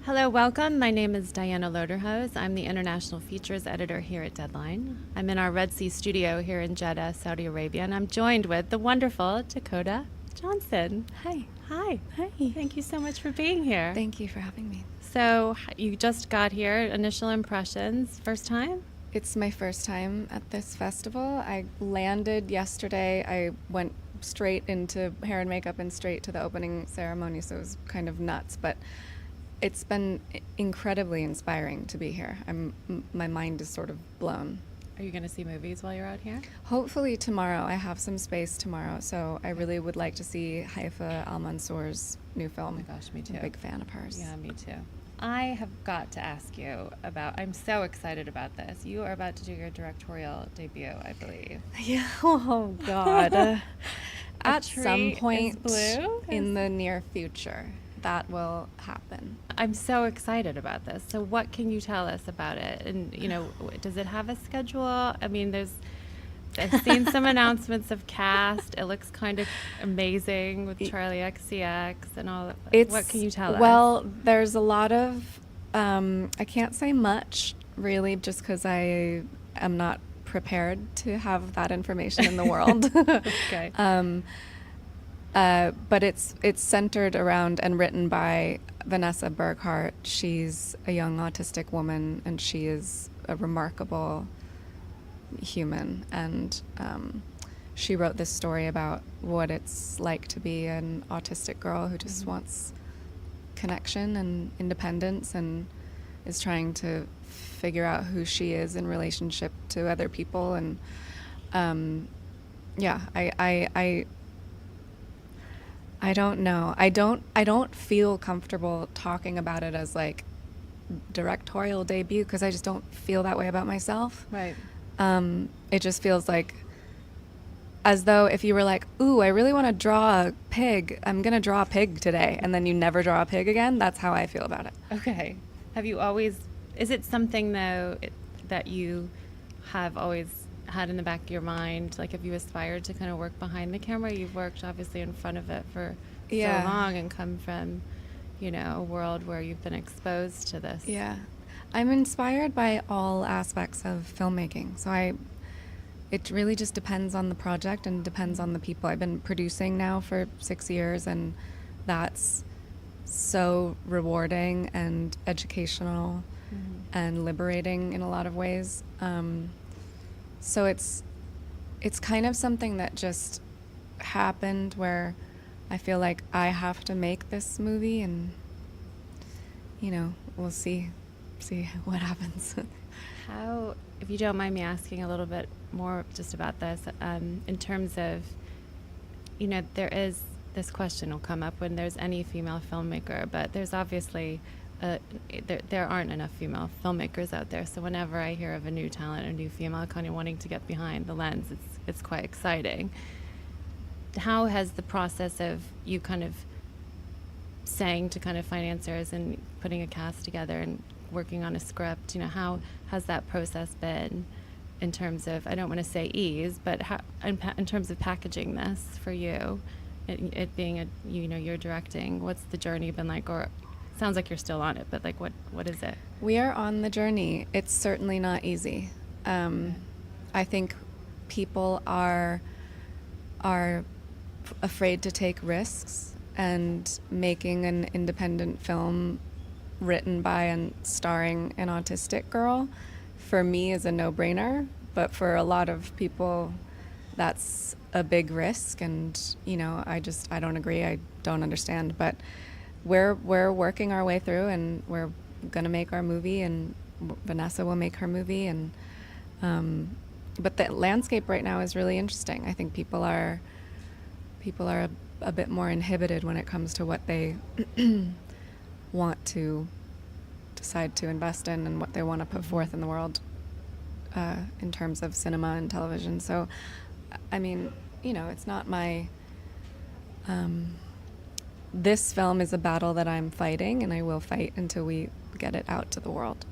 Hello, welcome. My name is Diana Loderhose. I'm the International Features Editor here at Deadline. I'm in our Red Sea studio here in Jeddah, Saudi Arabia, and I'm joined with the wonderful Dakota Johnson. Hi. Hi. Hi. Thank you so much for being here. Thank you for having me. So, you just got here. Initial impressions. First time? It's my first time at this festival. I landed yesterday. I went straight into hair and makeup and straight to the opening ceremony, so it was kind of nuts. But it's been incredibly inspiring to be here. My mind is sort of blown. Are you going to see movies while you're out here? Hopefully tomorrow. I have some space tomorrow, so I really would like to see Haifa Al-Mansour's new film. Oh my gosh, me too. I'm a big fan of hers. Yeah, me too. I have got to ask you about, I'm so excited about this. You are about to do your directorial debut, I believe. Yeah. Oh, God. At tree some is point blue? in the near future, that will happen. I'm so excited about this. So what can you tell us about it? And, does it have a schedule? I mean, I've seen some announcements of cast. It looks kind of amazing with Charlie XCX and all that. What can you tell us? Well, there's a lot of, I can't say much, really, just because I am not prepared to have that information in the world. Okay. But it's centered around and written by Vanessa Burkhart. She's a young autistic woman, and she is a remarkable human. And she wrote this story about what it's like to be an autistic girl who just wants connection and independence and is trying to figure out who she is in relationship to other people. And I don't know. I don't feel comfortable talking about it as like directorial debut because I just don't feel that way about myself. Right. It just feels like as though if you were like, ooh, I really want to draw a pig, I'm going to draw a pig today, and then you never draw a pig again. That's how I feel about it. Okay. Is it something though that you have always had in the back of your mind? Like, have you aspired to kind of work behind the camera? You've worked obviously in front of it for so long and come from, a world where you've been exposed to this. Yeah. I'm inspired by all aspects of filmmaking. So it really just depends on the project and depends on the people. I've been producing now for 6 years, and that's so rewarding and educational and liberating in a lot of ways. So it's kind of something that just happened where I feel like I have to make this movie, and we'll see what happens. How, if you don't mind me asking a little bit more just about this, in terms of, there is this question will come up when there's any female filmmaker, but there's obviously there aren't enough female filmmakers out there. So whenever I hear of a new talent, a new female kind of wanting to get behind the lens, it's quite exciting. How has the process of you kind of saying to kind of financiers and putting a cast together and working on a script, how has that process been in terms of, I don't want to say ease, but how, in terms of packaging this for you, it being you're directing, what's the journey been like? Or sounds like you're still on it, but like what is it? We are on the journey. It's certainly not easy. I think people are afraid to take risks, and making an independent film written by and starring an autistic girl, for me, is a no-brainer, but for a lot of people, that's a big risk, and I don't agree. I don't understand, but we're working our way through, and we're gonna make our movie, and Vanessa will make her movie, and but the landscape right now is really interesting. I think people are a bit more inhibited when it comes to what they want to decide to invest in and what they want to put forth in the world in terms of cinema and television. So, I mean, it's not my... this film is a battle that I'm fighting, and I will fight until we get it out to the world.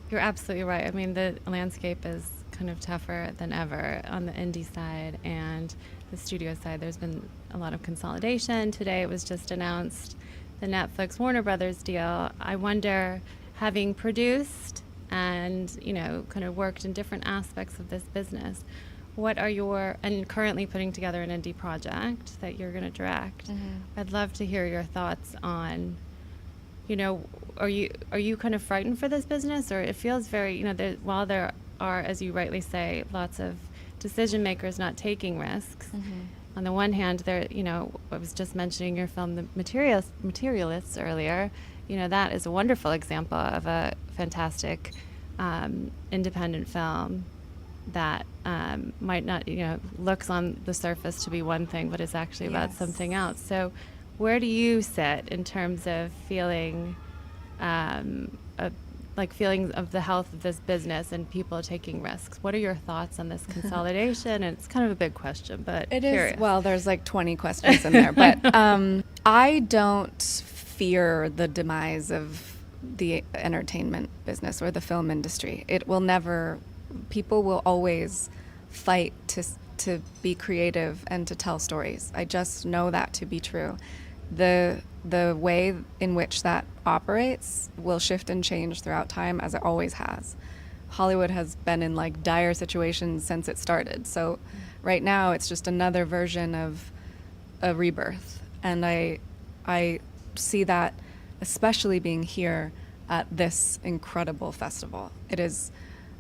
You're absolutely right. I mean, the landscape is kind of tougher than ever on the indie side and the studio side. There's been a lot of consolidation. Today it was just announced the Netflix Warner Brothers deal, I wonder, having produced and, you know, kind of worked in different aspects of this business, what are your, and currently putting together an indie project that you're going to direct. I'd love to hear your thoughts on, you know, are you kind of frightened for this business? Or it feels very, you know, while there are, as you rightly say, lots of decision makers not taking risks, on the one hand, there, you know, I was just mentioning your film, The Materialists earlier. You know, that is a wonderful example of a fantastic independent film that might not, you know, looks on the surface to be one thing, but is actually about something else. So where do you sit in terms of feeling, feelings of the health of this business and people taking risks? What are your thoughts on this consolidation? And it's kind of a big question, but it curious. is. Well, there's like 20 questions in there, but I don't fear the demise of the entertainment business or the film industry. It will never. People will always fight to be creative and to tell stories. I just know that to be true. The way in which that operates will shift and change throughout time, as it always has. Hollywood has been in like dire situations since it started. So right now it's just another version of a rebirth. And I see that especially being here at this incredible festival. It is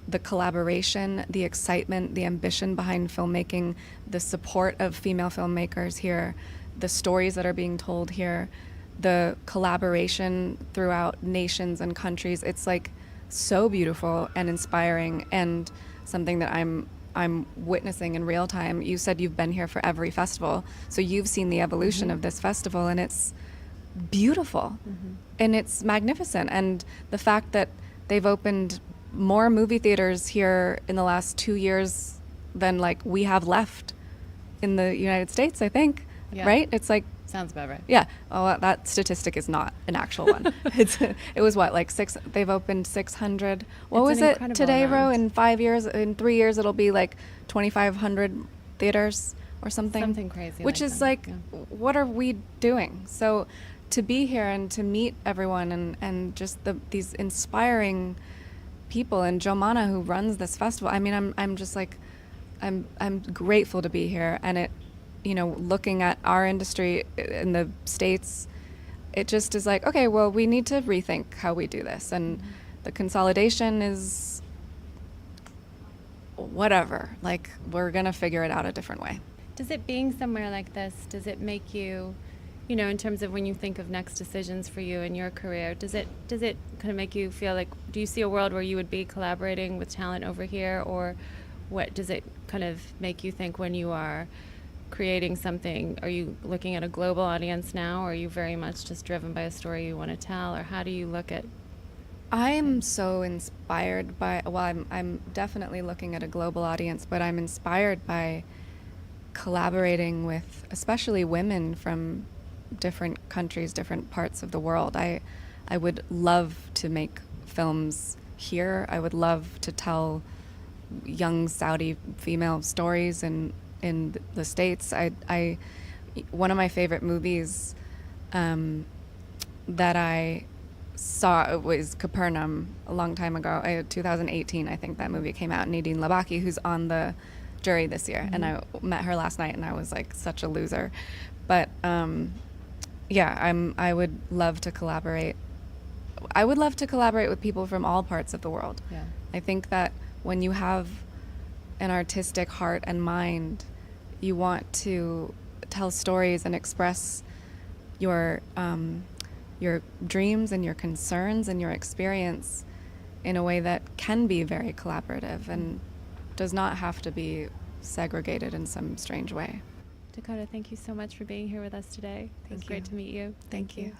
the collaboration, the excitement, the ambition behind filmmaking, the support of female filmmakers here, the stories that are being told here, the collaboration throughout nations and countries. It's like so beautiful and inspiring, and something that I'm witnessing in real time. You said you've been here for every festival, so you've seen the evolution of this festival, and it's beautiful and it's magnificent. And the fact that they've opened more movie theaters here in the last 2 years than like we have left in the United States, I think. Yeah. Right? It's like, sounds about right. yeah. Oh, that statistic is not an actual one. It was what, like six? They've opened 600. What It's was an it incredible today, Ro? amount. In 5 years, in 3 years, it'll be like 2,500 theaters or something. Something crazy. Which like is that. like, Yeah. what are we doing? So to be here and to meet everyone and just these inspiring people, and Jomana, who runs this festival. I mean, I'm just like, I'm grateful to be here. And it, you know, looking at our industry in the States, it just is like, okay, well, we need to rethink how we do this. And the consolidation is whatever. Like, we're going to figure it out a different way. Does it, being somewhere like this, does it make you, you know, in terms of when you think of next decisions for you in your career, does it kind of make you feel like, do you see a world where you would be collaborating with talent over here? Or what does it kind of make you think when you are creating something? Are you looking at a global audience now, or are you very much just driven by a story you want to tell? Or how do you look at? I'm so inspired by, well, I'm definitely looking at a global audience, but I'm inspired by collaborating with especially women from different countries, different parts of the world. I would love to make films here. I would love to tell young Saudi female stories in the States. One of my favorite movies that I saw was Capernaum a long time ago. 2018, I think that movie came out. Nadine Labaki, who's on the jury this year, and I met her last night, and I was like such a loser. But yeah, I would love to collaborate. I would love to collaborate with people from all parts of the world. Yeah. I think that when you have an artistic heart and mind, you want to tell stories and express your dreams and your concerns and your experience in a way that can be very collaborative and does not have to be segregated in some strange way. Dakota, thank you so much for being here with us today. It was great to meet you. Thank you.